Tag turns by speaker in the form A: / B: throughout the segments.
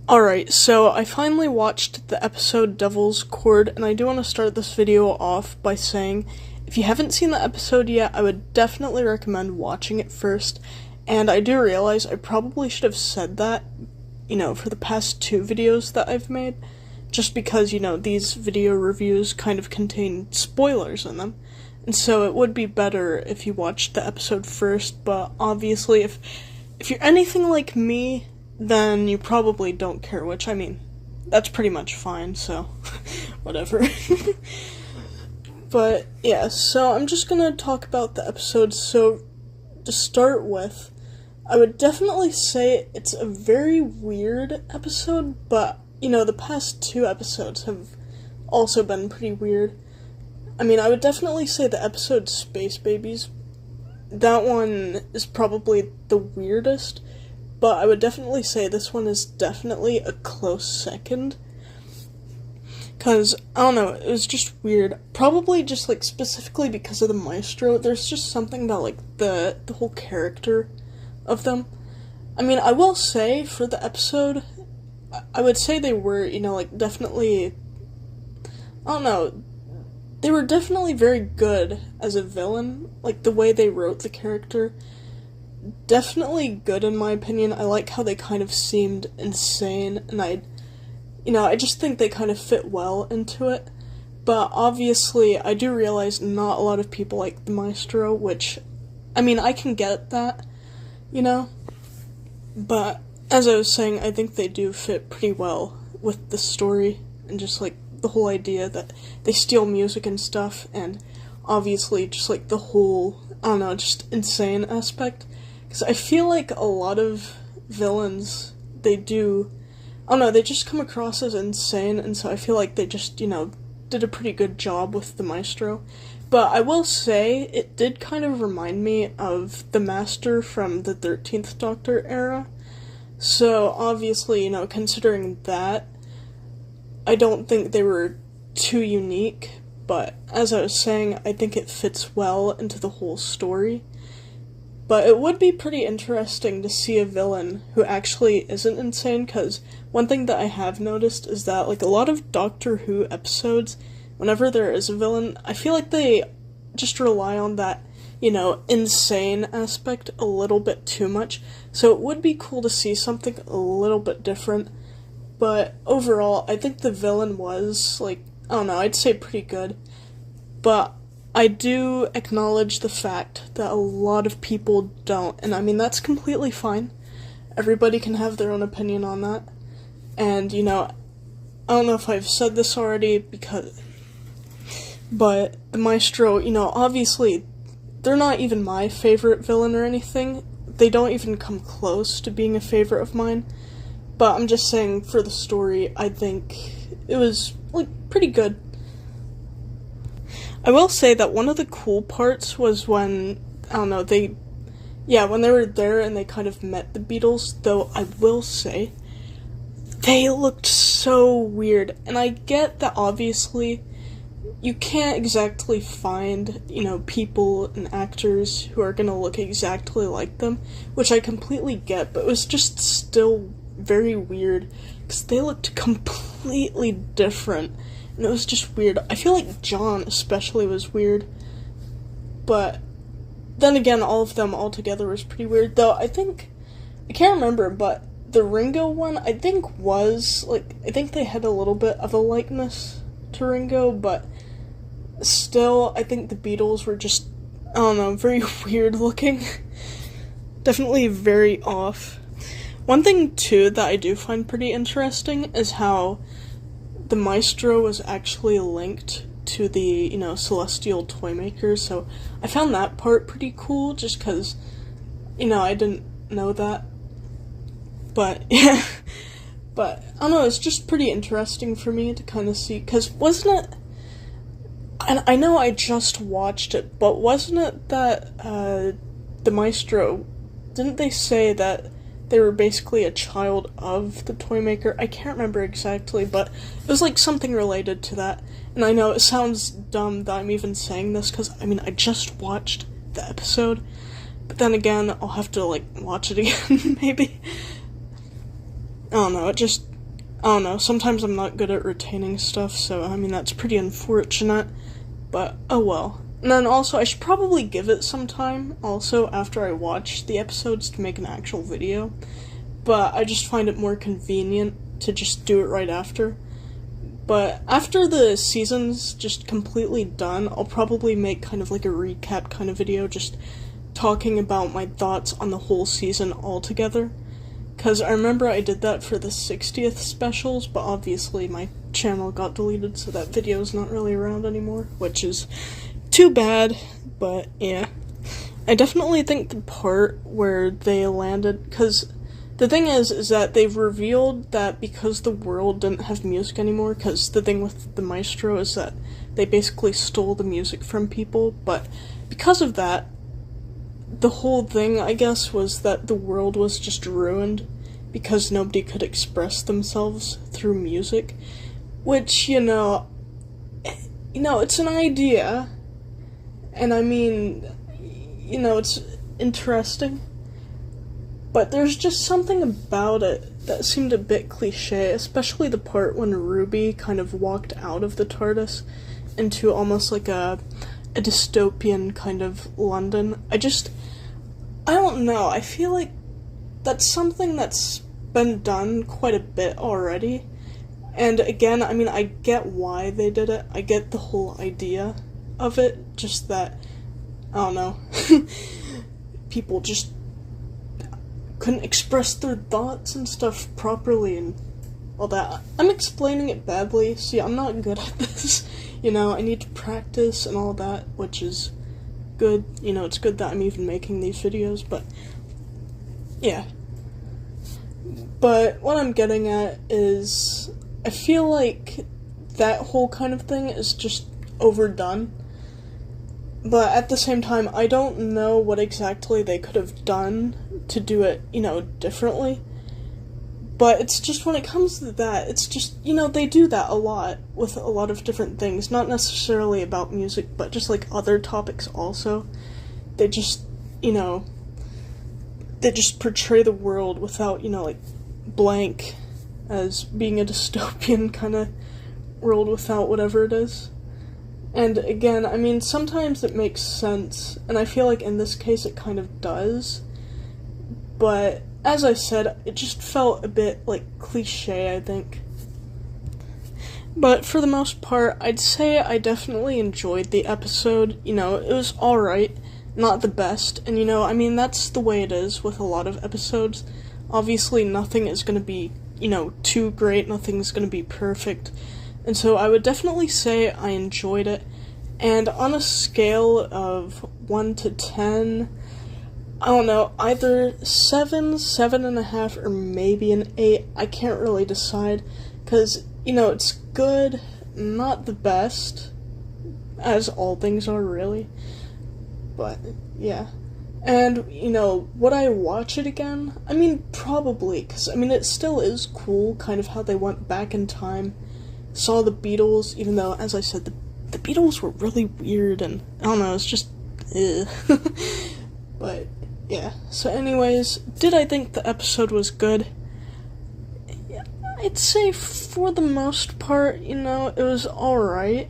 A: Alright, so I finally watched the episode Devil's Chord, and I do want to start this video off by saying, if you haven't seen the episode yet, I would definitely recommend watching it first, and I do realize I probably should have said that, for the past 2 videos that I've made, just because, these video reviews kind of contain spoilers in them, and so it would be better if you watched the episode first, but obviously if you're anything like me, then you probably don't care, which, that's pretty much fine, so, whatever. But, yeah, so I'm just gonna talk about the episode. So, to start with, I would definitely say it's a very weird episode, but, the past 2 episodes have also been pretty weird. I would definitely say the episode Space Babies, that one is probably the weirdest, but I would definitely say this one is definitely a close second. Because, I don't know, it was just weird. Probably just, specifically because of the maestro. There's just something about, the whole character of them. I will say, for the episode, I would say they were, definitely, I don't know, they were definitely very good as a villain. The way they wrote the character. Definitely good in my opinion. I like how they kind of seemed insane, and I just think they kind of fit well into it. But obviously, I do realize not a lot of people like the maestro, which, I can get that, But, as I was saying, I think they do fit pretty well with the story, and just, the whole idea that they steal music and stuff, and obviously just, the whole, I don't know, just insane aspect. Because I feel like a lot of villains, they just come across as insane, and so I feel like they just, did a pretty good job with the maestro. But I will say, it did kind of remind me of the Master from the 13th Doctor era. So, obviously, considering that, I don't think they were too unique, but as I was saying, I think it fits well into the whole story. But it would be pretty interesting to see a villain who actually isn't insane, because one thing that I have noticed is that, a lot of Doctor Who episodes, whenever there is a villain, I feel like they just rely on that, insane aspect a little bit too much. So it would be cool to see something a little bit different. But overall, I think the villain was, I don't know, I'd say pretty good. But I do acknowledge the fact that a lot of people don't, and that's completely fine. Everybody can have their own opinion on that. And, I don't know if I've said this already, but the maestro, obviously, they're not even my favorite villain or anything. They don't even come close to being a favorite of mine. But I'm just saying, for the story, I think it was, pretty good. I will say that one of the cool parts was when, I don't know, when they were there and they kind of met the Beatles, though I will say, they looked so weird, and I get that obviously you can't exactly find, people and actors who are gonna look exactly like them, which I completely get, but it was just still very weird, because they looked completely different. And it was just weird. I feel like John especially was weird. But then again, all of them all together was pretty weird. Though I can't remember, but the Ringo one, I think they had a little bit of a likeness to Ringo, but still, I think the Beatles were just, I don't know, very weird looking. Definitely very off. One thing, too, that I do find pretty interesting is how the maestro was actually linked to the, celestial toy maker, so I found that part pretty cool, just because, I didn't know that. But, yeah. But, I don't know, it's just pretty interesting for me to kind of see, because wasn't it, and I know I just watched it, but wasn't it that, the maestro, didn't they say that they were basically a child of the toy maker? I can't remember exactly, but it was something related to that. And I know it sounds dumb that I'm even saying this, because, I just watched the episode. But then again, I'll have to, watch it again, maybe. I don't know, it just I don't know, sometimes I'm not good at retaining stuff, so I mean that's pretty unfortunate, but oh well. And then also, I should probably give it some time, also, after I watch the episodes to make an actual video, but I just find it more convenient to just do it right after. But after the season's just completely done, I'll probably make kind of like a recap kind of video, just talking about my thoughts on the whole season altogether. Because I remember I did that for the 60th specials, but obviously my channel got deleted, so that video's not really around anymore, which is too bad, but yeah. I definitely think the part where they landed, because the thing is that they've revealed that because the world didn't have music anymore, because the thing with the maestro is that they basically stole the music from people, but because of that, the whole thing, I guess, was that the world was just ruined because nobody could express themselves through music, which, it's an idea, and I mean, it's interesting, but there's just something about it that seemed a bit cliche, especially the part when Ruby kind of walked out of the TARDIS into almost like a dystopian kind of London. I don't know, I feel like that's something that's been done quite a bit already, and again, I mean, I get why they did it, I get the whole idea of it, just that, I don't know, people just couldn't express their thoughts and stuff properly and all that. I'm explaining it badly, see, I'm not good at this, I need to practice and all that, which is good, it's good that I'm even making these videos, but yeah. But what I'm getting at is, I feel like that whole kind of thing is just overdone, but at the same time, I don't know what exactly they could have done to do it, differently. But it's just when it comes to that, it's just, they do that a lot with a lot of different things, not necessarily about music, but just like other topics also. They just, they just portray the world without, like, blank as being a dystopian kind of world without whatever it is. And again, I mean, sometimes it makes sense, and I feel like in this case it kind of does, but as I said, it just felt a bit, like, cliche, I think. But for the most part, I'd say I definitely enjoyed the episode. It was alright, not the best, and I mean, that's the way it is with a lot of episodes. Obviously, nothing is gonna be, too great, nothing's gonna be perfect, and so I would definitely say I enjoyed it, and on a scale of 1 to 10, I don't know, either 7, 7.5, or maybe an 8, I can't really decide, because, it's good, not the best, as all things are, really, but, yeah. And, would I watch it again? I mean, probably, because, I mean, it still is cool, kind of how they went back in time, saw the Beatles, even though, as I said, the Beatles were really weird, and, I don't know, it's just, but, yeah. So anyways, did I think the episode was good? Yeah, I'd say for the most part, it was alright,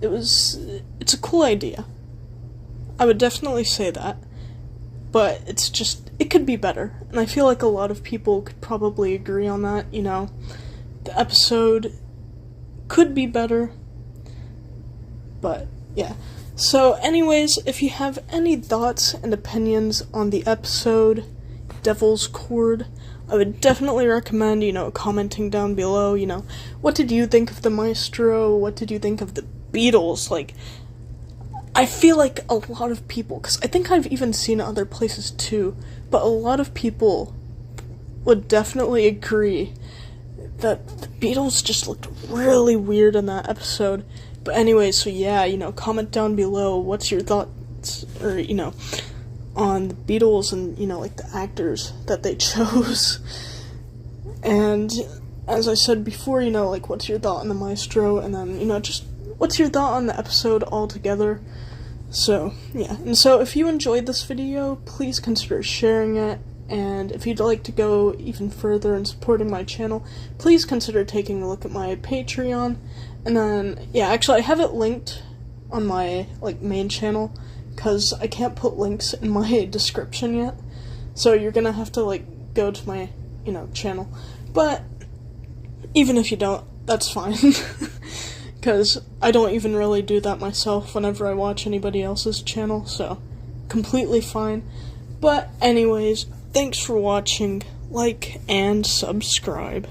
A: it's a cool idea. I would definitely say that, but it's just, it could be better, and I feel like a lot of people could probably agree on that, the episode could be better, but yeah. So anyways, if you have any thoughts and opinions on the episode, Devil's Chord, I would definitely recommend, commenting down below, what did you think of the maestro, what did you think of the Beatles, like, I feel like a lot of people, because I think I've even seen other places too, but a lot of people would definitely agree that the Beatles just looked really weird in that episode. But anyway, so yeah, comment down below what's your thoughts, or, on the Beatles and, like the actors that they chose. And as I said before, like what's your thought on the maestro, and then, just what's your thought on the episode altogether. So, yeah. And so if you enjoyed this video, please consider sharing it, And if you'd like to go even further in supporting my channel, please consider taking a look at my Patreon. And then, yeah, actually I have it linked on my, main channel, because I can't put links in my description yet. So you're gonna have to, go to my, channel. But even if you don't, that's fine. Because I don't even really do that myself whenever I watch anybody else's channel, so completely fine. But anyways, thanks for watching, and subscribe.